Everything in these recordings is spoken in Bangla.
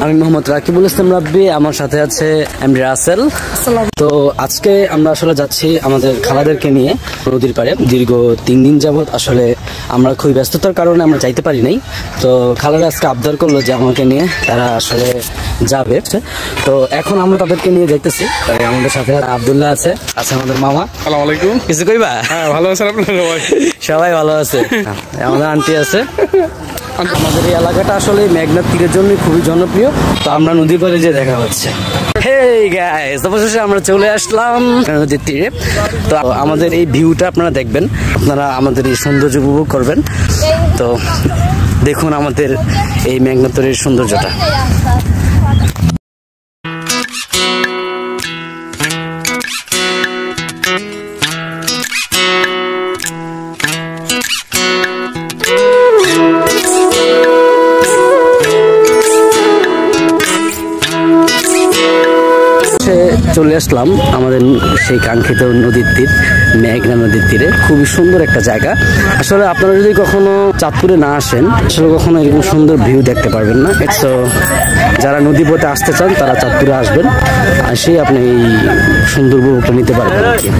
আমি মোহাম্মদ রাকিবুল ইসলাম রাব্বি, আমার সাথে আছে এমডি রাসেল। তো আজকে আমরা আসলে যাচ্ছি আমাদের খালাদেরকে নিয়ে নদীর পাড়ে। দীর্ঘ 3 দিন যাবত আসলে আমরা খুব ব্যস্ততার কারণে আমরা যাইতে পারি নাই। তো খালারা আজকে আবদার করলো যে আমাকে নিয়ে তারা আসলে যাবে। তো এখন আমরা তাদেরকে নিয়ে যাইতেছি। আমাদের সাথে আব্দুল্লাহ আছে, আমাদের মামা। আসসালামু আলাইকুম। কিছু কইবা? হ্যাঁ, ভালো আছেন আপনারা? সবাই ভালো আছে। আমাদের আন্টি আছে। আমাদের এই এলাকাটা আসলে মেঘনার তীরের জন্য খুবই জনপ্রিয়। তো আমরা নদীর পাড়ে যে দেখা হচ্ছে। হেই গাইস, অবশেষে আমরা চলে আসলাম নদীর তীরে। তো আমাদের এই ভিউটা আপনারা দেখবেন, আপনারা আমাদের এই সৌন্দর্য উপভোগ করবেন। তো দেখুন আমাদের এই মেঘনা তীরের সৌন্দর্যটা। চলে আসলাম আমাদের সেই কাঙ্ক্ষিত নদীর তীর, মেঘনা নদীর তীরে। খুবই সুন্দর একটা জায়গা। আসলে আপনারা যদি কখনো চাঁদপুরে না আসেন, আসলে কখনো এরকম সুন্দর ভিউ দেখতে পারবেন না। তো যারা নদী পথে আসতে চান তারা চাঁদপুরে আসবেন, আসে আপনি এই সুন্দর উপভোগটা নিতে পারবেন আর কি।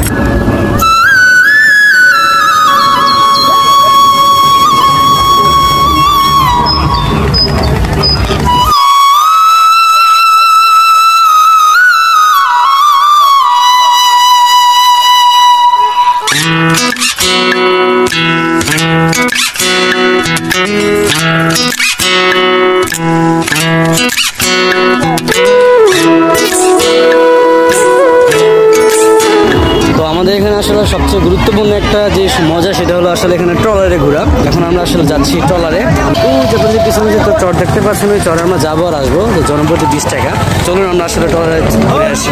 এখানে আসলে সবচেয়ে গুরুত্বপূর্ণ একটা যে মজা, সেটা হলো আসলে এখানে ট্রলারে ঘোরা। এখন আমরা আসলে যাচ্ছি ট্রলারে। যতদিন পিছনে যে চর দেখতে পাচ্ছেন, ওই চরে আমরা যাবো আর আসবো, জনপ্রতি 20 টাকা। চলুন আমরা আসলে ট্রলারে ঘুরে আসি।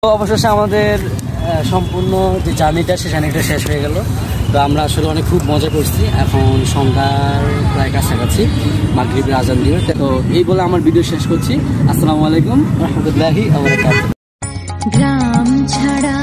অবশেষে আমাদের সম্পূর্ণ যে জার্নিটা, সে জার্নিটা শেষ হয়ে গেল। তো আমরা আসলে অনেক খুব মজা করছি। এখন সন্ধ্যার প্রায় কাছাকাছি, মাগরিবের আজান দিবে। তো এই বলে আমার ভিডিও শেষ করছি। আসসালামু আলাইকুম রহমতুল্লাহি ওয়া বারাকাতুহু। গ্রাম ছাড়া